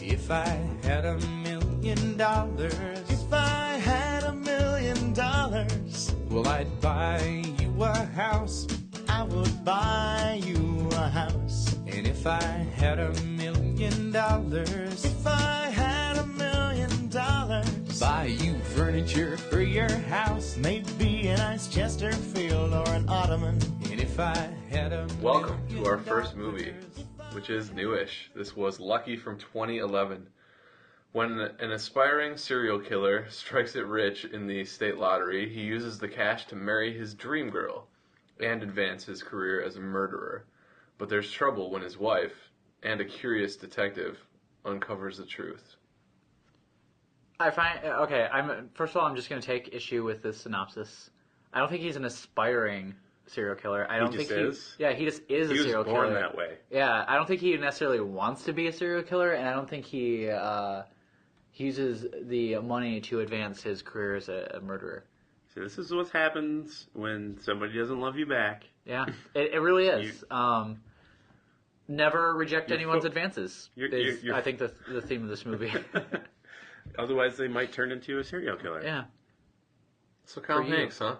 If I had $1 million, If I had $1 million, well, I'd buy you a house. I would buy you a house. And if I had $1 million, If I had $1 million, buy you furniture for your house. maybe a nice Chesterfield or an ottoman. And if I had a Welcome to our first movie, which is newish. This was Lucky from 2011. When an aspiring serial killer strikes it rich in the state lottery, he uses the cash to marry his dream girl and advance his career as a murderer. But there's trouble when his wife and a curious detective uncovers the truth. First of all, I'm just going to take issue with this synopsis. I don't think he's an aspiring serial killer. I don't He just think is? Yeah, he just is a He serial was born killer. that way. Yeah, I don't think he necessarily wants to be a serial killer, and I don't think he uses the money to advance his career as a murderer. So this is what happens when somebody doesn't love you back. Yeah, it really is. Never reject anyone's advances. Is, I think the theme of this movie. Otherwise, they might turn into a serial killer. Yeah. So Colin Hanks, huh?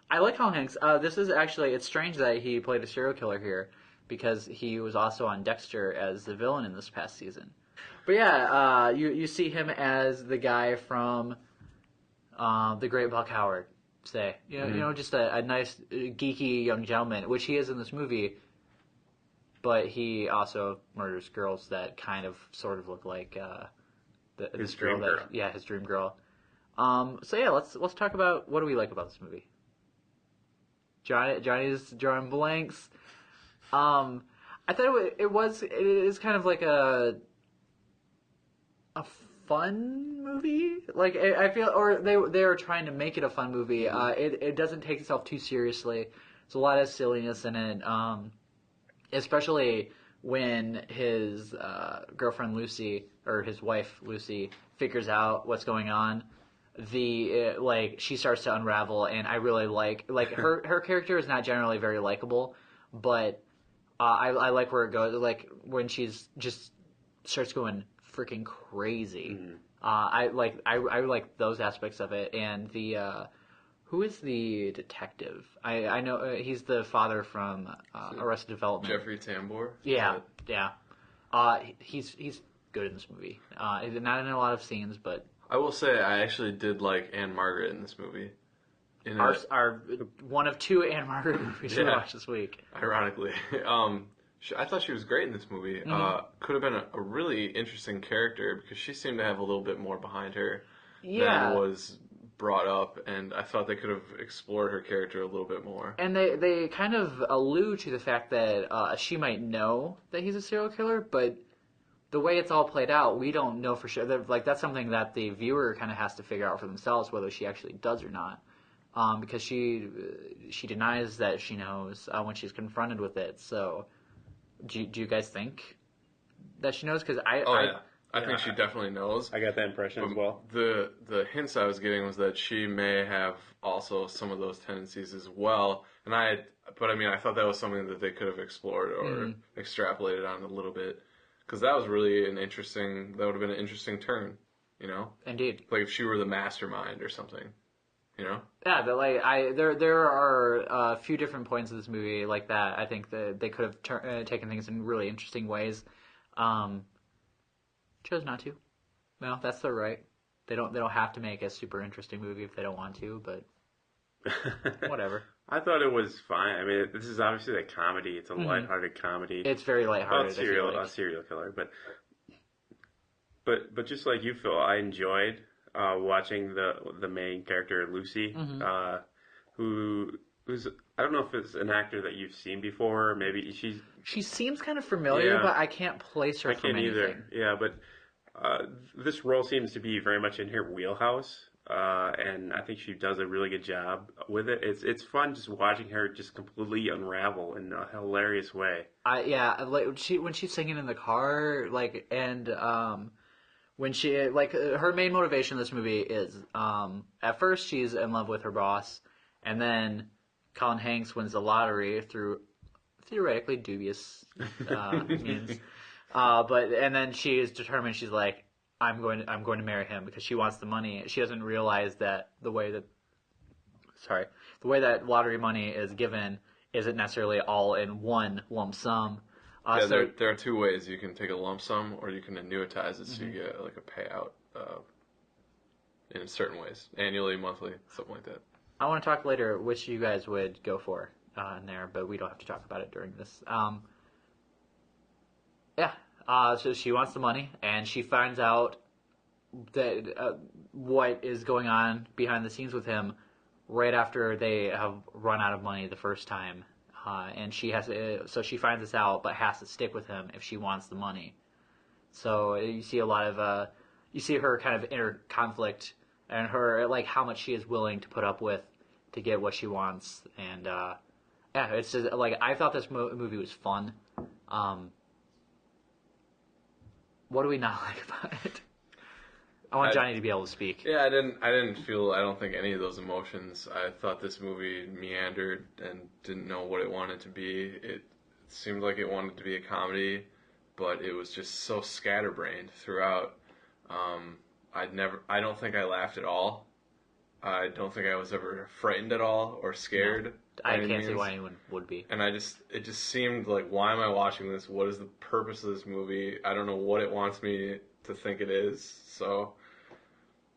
I like Colin Hanks. This is actually, it's strange that he played a serial killer here because he was also on Dexter as the villain in this past season. But yeah, you see him as the guy from The Great Buck Howard, say. You know, just a nice, geeky young gentleman, which he is in this movie. But he also murders girls that kind of, sort of look like His dream girl. Yeah, his dream girl. So yeah, let's talk about what do we like about this movie. Johnny's drawing blanks. I thought it is kind of like a fun movie. Like I feel, or they are trying to make it a fun movie. It doesn't take itself too seriously. There's a lot of silliness in it. Especially when his girlfriend Lucy, or his wife Lucy, figures out what's going on. She starts to unravel, and I really like her character is not generally very likable, but I like where it goes. Like when she's just starts going freaking crazy. I like those aspects of it, and the who is the detective? I know he's the father from Arrested Development. Jeffrey Tambor? Yeah. He's good in this movie. Not in a lot of scenes, but I will say I actually did like Anne Margaret in this movie. Our one of two Anne Margaret movies we watched this week. Ironically. I thought she was great in this movie. Could have been a really interesting character because she seemed to have a little bit more behind her than was brought up, and I thought they could have explored her character a little bit more. And they kind of allude to the fact that she might know that he's a serial killer, but the way it's all played out, we don't know for sure. That's something that the viewer kind of has to figure out for themselves whether she actually does or not, because she denies that she knows when she's confronted with it. So, do you guys think that she knows? Because I think she definitely knows. I got that impression as well. The hints I was getting was that she may have also some of those tendencies as well. I thought that was something that they could have explored or extrapolated on a little bit. Because that was really that would have been an interesting turn, you know? Indeed. Like if she were the mastermind or something, you know? Yeah, but there are a few different points of this movie like that. I think that they could have taken things in really interesting ways. Chose not to. Well, that's their right. They don't have to make a super interesting movie if they don't want to, but whatever. I thought it was fine. I mean, this is obviously a comedy. It's a lighthearted comedy. It's very lighthearted. About serial killer, but just like you, Phil, I enjoyed watching the main character Lucy, who's I don't know if it's an actor that you've seen before. Maybe she seems kind of familiar, but I can't place her. I can't either. Yeah, but this role seems to be very much in her wheelhouse. And I think she does a really good job with it. It's fun just watching her just completely unravel in a hilarious way. When she's singing in the car, when she her main motivation in this movie is at first she's in love with her boss, and then Colin Hanks wins the lottery through theoretically dubious means. And then she is determined. She's like, I'm going to marry him because she wants the money. She doesn't realize that the way that lottery money is given isn't necessarily all in one lump sum. There are two ways. You can take a lump sum, or you can annuitize it, so you get like a payout in certain ways, annually, monthly, something like that. I want to talk later which you guys would go for in there, but we don't have to talk about it during this. So she wants the money, and she finds out that what is going on behind the scenes with him right after they have run out of money the first time. And she she finds this out, but has to stick with him if she wants the money. So you see a lot of, you see her kind of inner conflict and her, like, how much she is willing to put up with to get what she wants. And, it's just, like, I thought this movie was fun. What do we not like about it? I want Johnny to be able to speak. Yeah, I don't think any of those emotions. I thought this movie meandered and didn't know what it wanted to be. It seemed like it wanted to be a comedy, but it was just so scatterbrained throughout. I don't think I laughed at all. I don't think I was ever frightened at all or scared. No, I can't see why anyone would be. And it just seemed like, why am I watching this? What is the purpose of this movie? I don't know what it wants me to think it is. So,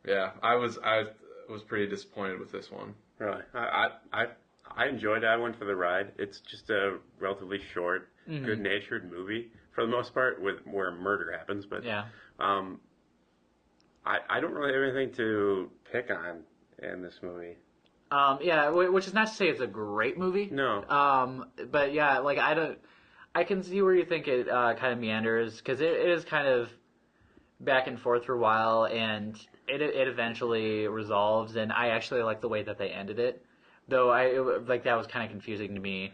yeah, I was pretty disappointed with this one. Really, I enjoyed that one for the ride. It's just a relatively short, good-natured movie for the most part, where murder happens. But yeah, I don't really have anything to pick on in this movie. Which is not to say it's a great movie. No. But yeah, like I can see where you think it kind of meanders, because it is kind of back and forth for a while, and it eventually resolves, and I actually like the way that they ended it, though that was kind of confusing to me.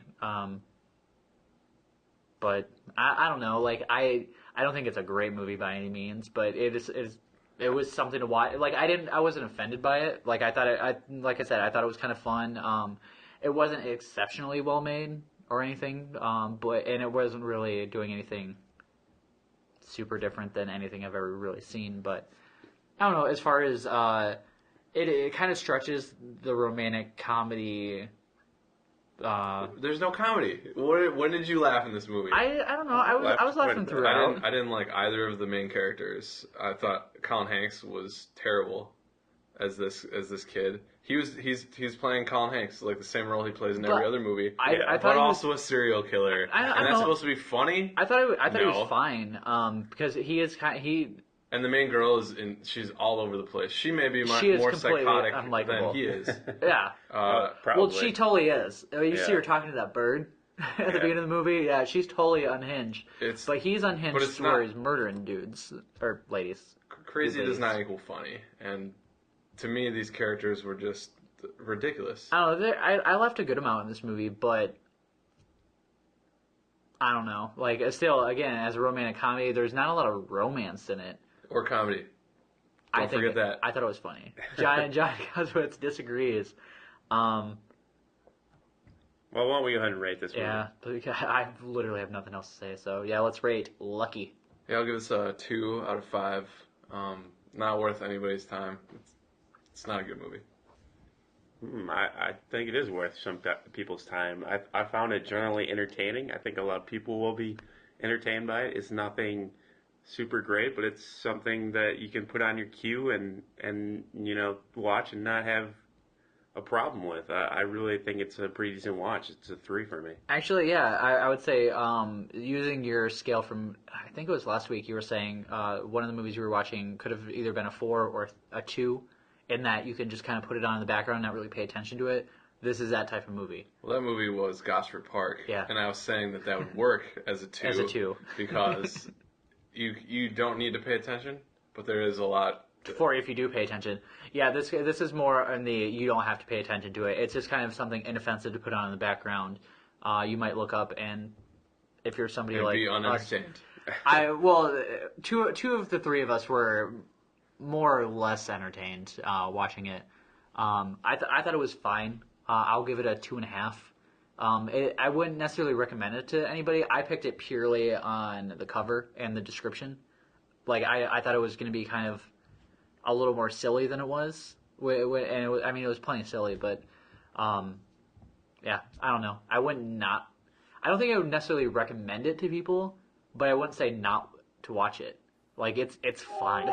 But I don't know, like I don't think it's a great movie by any means, but it was something to watch. Like I wasn't offended by it. Like I thought like I said, I thought it was kind of fun. It wasn't exceptionally well made or anything, and it wasn't really doing anything super different than anything I've ever really seen. But I don't know, as far as it kind of stretches the romantic comedy. There's no comedy. When did you laugh in this movie? I don't know. I was laughing throughout. I didn't like either of the main characters. I thought Colin Hanks was terrible as this kid. He's playing Colin Hanks, like the same role he plays in every other movie. I thought but also a serial killer. And that's supposed to be funny. I thought he was fine. Because he is And the main girl she's all over the place. She may be more psychotic than he is. Yeah. Probably. Well, she totally is. You see her talking to that bird at the beginning of the movie. Yeah, she's totally unhinged. But he's unhinged where he's murdering dudes or ladies. Crazy does not equal funny, and to me, these characters were just ridiculous. I don't know. I laughed a good amount in this movie, but I don't know. Like, still, again, as a romantic comedy, there's not a lot of romance in it. Or comedy. Don't forget that. I thought it was funny. John Coswitz disagrees. Well, why don't we go ahead and rate this movie? Yeah, I literally have nothing else to say. So, yeah, let's rate Lucky. Yeah, I'll give this a 2 out of 5. Not worth anybody's time. It's not a good movie. I think it is worth some people's time. I found it generally entertaining. I think a lot of people will be entertained by it. It's nothing super great, but it's something that you can put on your queue and watch and not have a problem with. I really think it's a pretty decent watch. It's a 3 for me. Actually, yeah, I would say using your scale from, I think it was last week, you were saying one of the movies you were watching could have either been a 4 or a 2, in that you can just kind of put it on in the background and not really pay attention to it. This is that type of movie. Well, that movie was Gosford Park. Yeah. And I was saying that would work as a 2. As a 2. Because you don't need to pay attention, but there is a lot. For if you do pay attention. Yeah, this is more in the you don't have to pay attention to it. It's just kind of something inoffensive to put on in the background. You might look up, and if you're somebody like... be unentertained. Two of the three of us were more or less entertained watching it. I thought it was fine. I'll give it a 2.5. I wouldn't necessarily recommend it to anybody. I picked it purely on the cover and the description. Like, I thought it was going to be kind of a little more silly than it was. And it was plenty silly, but, yeah, I don't know. I don't think I would necessarily recommend it to people, but I wouldn't say not to watch it. Like, it's fine.